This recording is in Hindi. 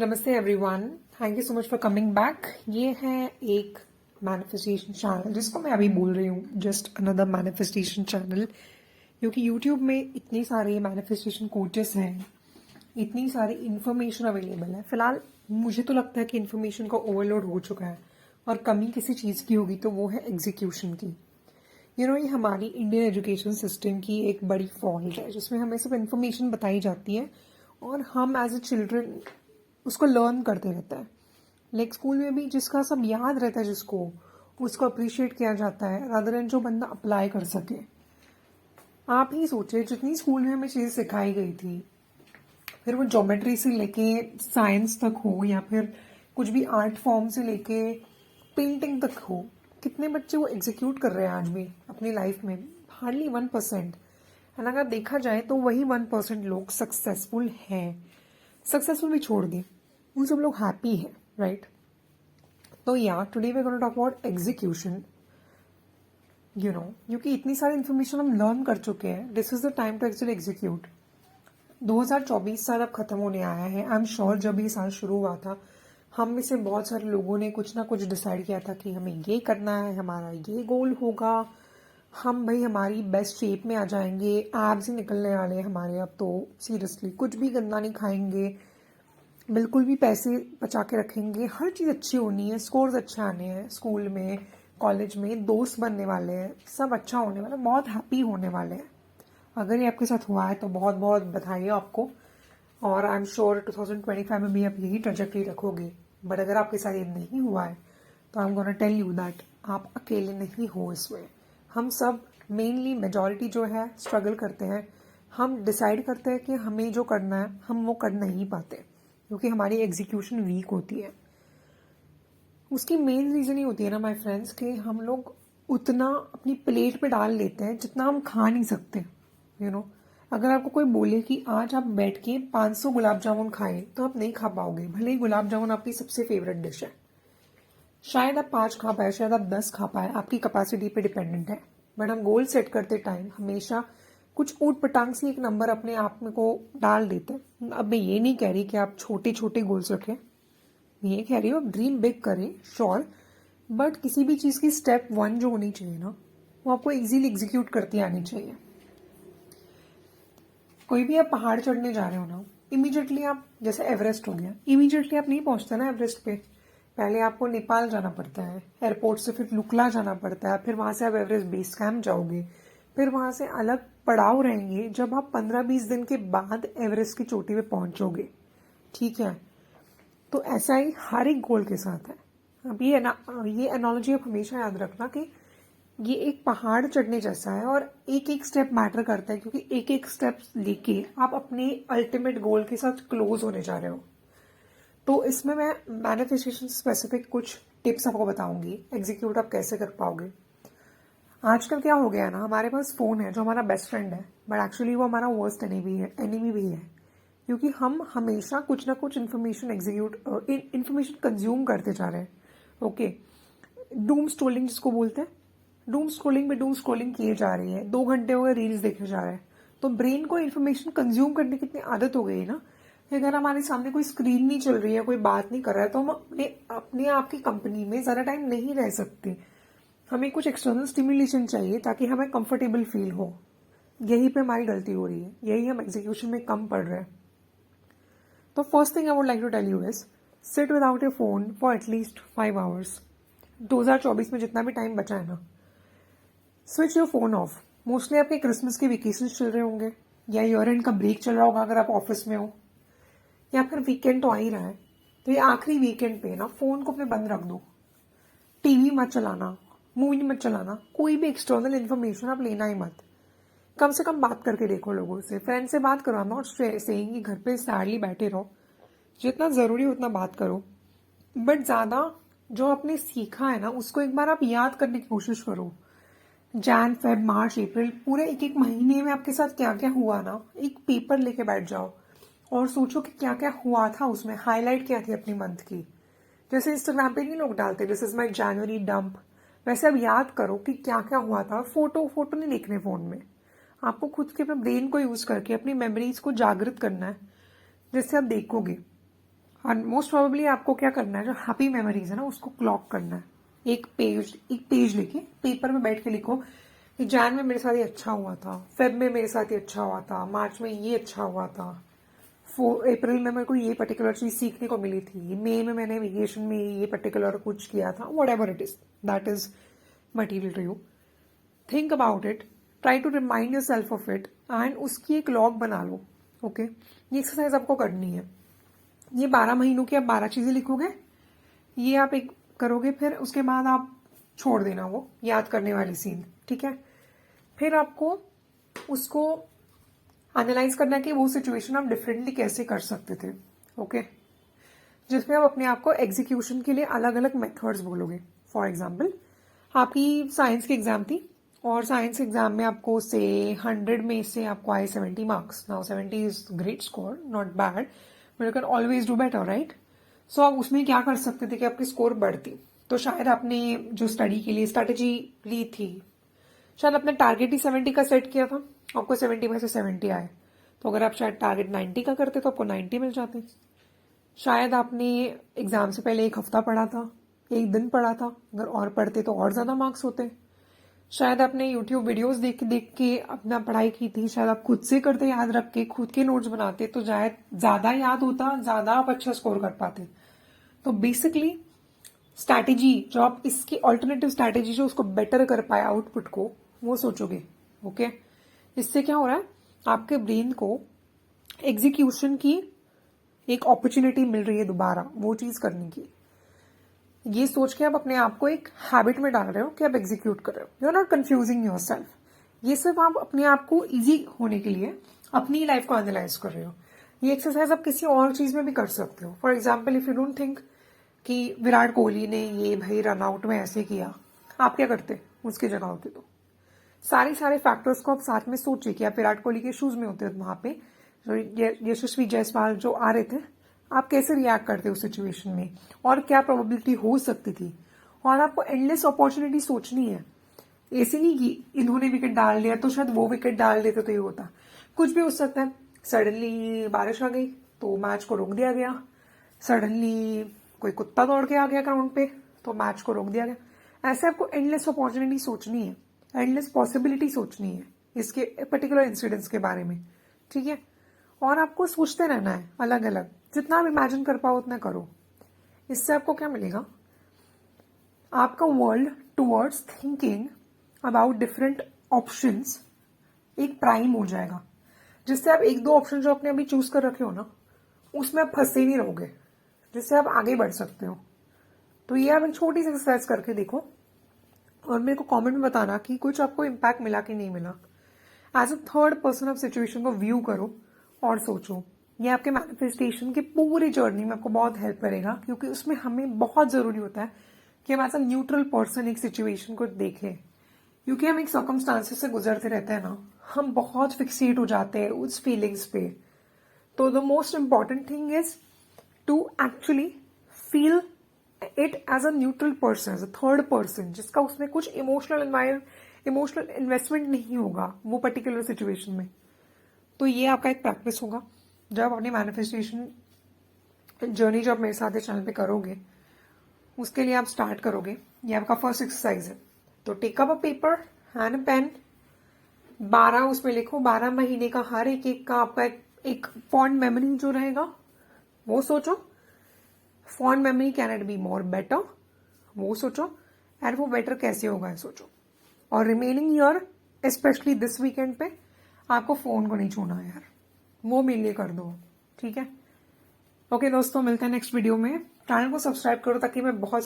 नमस्ते everyone, thank you so much for coming back. ये है एक मैनिफेस्टेशन चैनल जिसको मैं अभी बोल रही हूँ जस्ट अनदर मैनिफेस्टेशन चैनल, क्योंकि यूट्यूब में इतनी सारे मैनिफेस्टेशन कोचेस हैं, इतनी सारी इन्फॉर्मेशन अवेलेबल है। फिलहाल मुझे तो लगता है कि इन्फॉर्मेशन का ओवरलोड हो चुका है और कमी किसी चीज़ की होगी तो वो है एग्जीक्यूशन की। ये हमारी इंडियन एजुकेशन सिस्टम की एक बड़ी फॉल्ट है जिसमें हमें सिर्फ इन्फॉर्मेशन बताई जाती है और हम एज ए चिल्ड्रन उसको लर्न करते रहता है। लाइक स्कूल में भी जिसका सब याद रहता है, जिसको उसको अप्रिशिएट किया जाता है रादर देन जो बंदा अप्लाई कर सके। आप ही सोचे जितनी स्कूल में हमें चीज़ सिखाई गई थी, फिर वो ज्योमेट्री से लेके साइंस तक हो या फिर कुछ भी आर्ट फॉर्म से लेके पेंटिंग तक हो, कितने बच्चे वो एग्जीक्यूट कर रहे हैं आज भी अपनी लाइफ में? हार्डली 1%। एंड अगर देखा जाए तो वही 1% लोग सक्सेसफुल हैं। सक्सेसफुल भी छोड़ दें, वो सब लोग हैप्पी है, राइट? तो या today we gonna talk about execution. क्योंकि इतनी सारी इन्फॉर्मेशन हम लर्न कर चुके हैं, this is the time to actually execute. 2024 साल अब खत्म होने आया है। आई एम श्योर जब ये साल शुरू हुआ था हम में से बहुत सारे लोगों ने कुछ ना कुछ डिसाइड किया था कि हमें ये करना है, हमारा ये गोल होगा, हम भाई हमारी बेस्ट शेप में आ जाएंगे, एब्स ही निकलने वाले हैं हमारे अब तो। सीरियसली कुछ भी गंदा नहीं खाएंगे, बिल्कुल भी पैसे बचा के रखेंगे, हर चीज़ अच्छी होनी है, स्कोर्स अच्छे आने हैं, स्कूल में कॉलेज में दोस्त बनने वाले हैं, सब अच्छा होने वाला है, बहुत हैप्पी होने वाले हैं। अगर ये आपके साथ हुआ है तो बहुत बहुत बधाई है आपको, और आई एम श्योर 2025 में भी आप यही ट्रेजेक्टरी रखोगे। बट अगर आपके साथ ये नहीं हुआ है तो I am gonna tell you that आप अकेले नहीं हो इसमें। हम सब मेनली मेजॉरिटी जो है स्ट्रगल करते हैं। हम डिसाइड करते हैं कि हमें जो करना है हम वो कर नहीं पाते क्योंकि हमारी एग्जीक्यूशन वीक होती है। उसकी मेन रीज़न ही होती है ना माय फ्रेंड्स कि हम लोग उतना अपनी प्लेट पे डाल लेते हैं जितना हम खा नहीं सकते। अगर आपको कोई बोले कि आज आप बैठ के 500 गुलाब जामुन खाएं तो आप नहीं खा पाओगे, भले ही गुलाब जामुन आपकी सबसे फेवरेट डिश है। शायद आप 5 खा पाए, शायद आप 10 खा पाए, आपकी कैपेसिटी पे डिपेंडेंट है। बट हम गोल सेट करते टाइम हमेशा कुछ ऊट पटांग से एक नंबर अपने आप में को डाल देते हैं। अब मैं ये नहीं कह रही कि आप छोटे छोटे गोल्स रखें, मैं ये कह रही हूँ आप ड्रीम बिग करें, श्योर, बट किसी भी चीज़ की स्टेप 1 जो होनी चाहिए ना, वो आपको इजीली एग्जीक्यूट करती आनी चाहिए। कोई भी आप पहाड़ चढ़ने जा रहे हो ना, इमीडिएटली आप, जैसे एवरेस्ट हो गया, इमीडिएटली आप नहीं पहुंचते ना एवरेस्ट पे। पहले आपको नेपाल जाना पड़ता है, एयरपोर्ट से फिर लुकला जाना पड़ता है, फिर वहां से आप एवरेस्ट बेस कैंप जाओगे, फिर वहां से अलग पड़ाव रहेंगे जब आप 15-20 दिन के बाद एवरेस्ट की चोटी पे पहुंचोगे। ठीक है, तो ऐसा ही हर एक गोल के साथ है। अब ये एनालॉजी आप हमेशा याद रखना कि ये एक पहाड़ चढ़ने जैसा है और एक एक स्टेप मैटर करता है, क्योंकि एक एक स्टेप लेके आप अपने अल्टीमेट गोल के साथ क्लोज होने जा रहे हो। तो इसमें मैं मैनिफेस्टेशन स्पेसिफिक कुछ टिप्स आपको बताऊंगी, एग्जीक्यूट आप कैसे कर पाओगे। आजकल क्या हो गया है ना, हमारे पास फोन है जो हमारा बेस्ट फ्रेंड है, बट एक्चुअली वो हमारा वर्स्ट एनिमी भी है, क्योंकि हम हमेशा कुछ ना कुछ इन्फॉर्मेशन कंज्यूम करते जा रहे हैं। ओके, डूम स्क्रोलिंग जिसको बोलते हैं, डूम स्क्रोलिंग में डूम स्क्रोलिंग किए जा रही है, 2 घंटे हो गए रील्स देखे जा रहे हैं। तो ब्रेन को इन्फॉर्मेशन कंज्यूम करने की इतनी आदत हो गई ना, अगर हमारे सामने कोई स्क्रीन नहीं चल रही है, कोई बात नहीं कर रहा है, तो हम अपने आप की कंपनी में ज्यादा टाइम नहीं रह सकते। हमें कुछ एक्सटर्नल स्टिमुलेशन चाहिए ताकि हमें कंफर्टेबल फील हो। यही पे हमारी गलती हो रही है, यही हम एग्जीक्यूशन में कम पड़ रहे हैं। तो first thing I would like to tell you is sit without your phone for at least 5 hours. 2024 में जितना भी टाइम बचा है ना, switch your phone off. Mostly आपके क्रिसमस के वेकेशन चल रहे होंगे या ईयर एंड का ब्रेक चल रहा होगा अगर आप ऑफिस में हो, या फिर वीकेंड तो आ ही रहा है, तो ये आखिरी वीकेंड पे ना फोन को अपने बंद रख दो। टीवी मत चलाना, मूवी मत चलाना, कोई भी एक्सटर्नल इन्फॉर्मेशन आप लेना ही मत। कम से कम बात करके देखो लोगों से, फ्रेंड से बात करो। आई एम नॉट सेइंग कि घर पे सैडली बैठे रहो, जितना जरूरी हो उतना बात करो, बट ज्यादा जो आपने सीखा है ना उसको एक बार आप याद करने की कोशिश करो। जैन फेब मार्च अप्रैल पूरे एक एक महीने में आपके साथ क्या क्या हुआ ना, एक पेपर लेके बैठ जाओ और सोचो कि क्या क्या हुआ था, उसमें हाईलाइट क्या थी अपनी मंथ की। जैसे इंस्टाग्राम पे नहीं लोग डालते this is my January dump, वैसे अब याद करो कि क्या क्या हुआ था। फोटो नहीं देखने फोन में, आपको खुद के अपने ब्रेन को यूज करके अपनी मेमोरीज को जागृत करना है, जिससे आप देखोगे। और मोस्ट प्रोबेबली आपको क्या करना है, जो हैप्पी मेमोरीज है ना उसको क्लॉक करना है। एक पेज लेके पेपर में बैठ के लिखो कि जैन में मेरे साथ ये अच्छा हुआ था, फेब में मेरे साथ ये अच्छा हुआ था, मार्च में ये अच्छा हुआ था, अप्रैल में मेरे को ये पर्टिकुलर चीज सीखने को मिली थी, मई में मैंने वेकेशन में ये पर्टिकुलर कुछ किया था, whatever it is, that is material to you. Think about it, try to remind yourself of it and उसकी एक लॉग बना लो। ओके ये एक्सरसाइज आपको करनी है। ये 12 महीनों की आप 12 चीजें लिखोगे, ये आप एक करोगे, फिर उसके बाद आप छोड़ देना वो याद करने वाली सीन, ठीक है। फिर आपको उसको एनालाइज करना है कि वो सिचुएशन आप डिफरेंटली कैसे कर सकते थे। ओके जिसमें आप अपने आप को एग्जीक्यूशन के लिए अलग अलग मेथड्स बोलोगे। फॉर एग्जाम्पल आपकी साइंस की एग्जाम थी और साइंस एग्जाम में आपको से 100 में से आपको आए 70 marks. Now 70 is great score, not bad, but you can always do better, right. So आप उसमें क्या कर सकते थे कि आपकी स्कोर बढ़ती। तो शायद आपने जो स्टडी के लिए स्ट्रैटेजी ली थी, शायद आपने टारगेट ही 70 का सेट किया था, आपको 70 में से 70 आए। तो अगर आप शायद टारगेट 90 का करते तो आपको 90 मिल जाते। शायद आपने एग्जाम से पहले एक हफ्ता पढ़ा था, एक दिन पढ़ा था, अगर और पढ़ते तो और ज्यादा मार्क्स होते। शायद आपने यूट्यूब वीडियोस देख देख के अपना पढ़ाई की थी, शायद आप खुद से करते, याद रख के खुद के नोट्स बनाते तो शायद ज्यादा याद होता, ज्यादा आप अच्छा स्कोर कर पाते। तो बेसिकली स्ट्रैटेजी जो आप इसकी ऑल्टरनेटिव स्ट्रैटेजी जो उसको बेटर कर पाए आउटपुट को, वो सोचोगे। ओके इससे क्या हो रहा है, आपके ब्रेन को एग्जीक्यूशन की एक अपॉर्चुनिटी मिल रही है दोबारा वो चीज करने की। ये सोच के आप अपने आप को एक हैबिट में डाल रहे हो कि आप एग्जीक्यूट कर रहे हो। You are not confusing yourself. ये सिर्फ आप अपने आप को इजी होने के लिए अपनी लाइफ को एनालाइज कर रहे हो। ये एक्सरसाइज आप किसी और चीज में भी कर सकते हो। For example if you don't think कि विराट कोहली ने ये भाई रन आउट में ऐसे किया, आप क्या करते उसकी जगह होते। तो सारे फैक्टर्स को आप साथ में सोचिए कि आप विराट कोहली के शूज में होते वहां पे जो यशस्वी जायसवाल जो आ रहे थे, आप कैसे रिएक्ट करते उस सिचुएशन में और क्या प्रोबेबिलिटी हो सकती थी। और आपको एंडलेस अपॉर्चुनिटी सोचनी है। ऐसे नहीं कि इन्होंने विकेट डाल दिया तो शायद वो विकेट डाल देते तो ये होता। कुछ भी हो सकता है। सडनली बारिश आ गई तो मैच को रोक दिया गया, सडनली कोई कुत्ता दौड़ के आ गया ग्राउंड पे तो मैच को रोक दिया गया। ऐसे आपको एंडलेस अपॉर्चुनिटी सोचनी है, एंडलेस पॉसिबिलिटी सोचनी है इसके पर्टिकुलर इंसिडेंट्स के बारे में, ठीक है। और आपको सोचते रहना है अलग अलग, जितना आप इमेजिन कर पाओ उतना करो। इससे आपको क्या मिलेगा, आपका world towards thinking about different options एक प्राइम हो जाएगा, जिससे आप एक दो ऑप्शन जो आपने अभी चूज कर रखे हो ना उसमें आप फंसे नहीं रहोगे, जिससे आप आगे बढ़ सकते हो। तो ये आप एक छोटी सी एक्सरसाइज करके देखो और मेरे को कमेंट में बताना कि कुछ आपको इम्पैक्ट मिला कि नहीं मिला। एज अ थर्ड पर्सन आप सिचुएशन को व्यू करो और सोचो। ये आपके मैनिफेस्टेशन की पूरी जर्नी में आपको बहुत हेल्प करेगा, क्योंकि उसमें हमें बहुत जरूरी होता है कि हम एज अ न्यूट्रल पर्सन एक सिचुएशन को देखें। क्योंकि हम एक सर्कमस्टांसेस से गुजरते रहते हैं ना, हम बहुत फिक्सेट हो जाते हैं उस फीलिंग्स पे। तो the most important thing is to actually feel it as a neutral person, as a third person, जिसका उसमें कुछ इमोशनल इन्वेस्टमेंट नहीं होगा वो पर्टिकुलर सिचुएशन में। तो ये आपका एक प्रैक्टिस होगा जब आप अपनी मैनिफेस्टेशन जर्नी जो आप मेरे साथ चैनल पे करोगे, उसके लिए आप स्टार्ट करोगे। ये आपका फर्स्ट एक्सरसाइज है। तो take up a paper and a pen, 12 उसमें लिखो, 12 महीने का हर एक का आपका एक फॉन्ड मेमोरी जो रहेगा वो सोचो। Fond memory can it be more better, वो सोचो। एंड वो बेटर कैसे होगा सोचो। और remaining year specially this weekend पे आपको फोन को नहीं छूना यार, वो मेरे लिए कर दो, ठीक है। ओके दोस्तों, मिलते हैं नेक्स्ट वीडियो में। चैनल को सब्सक्राइब करो ताकि मैं बहुत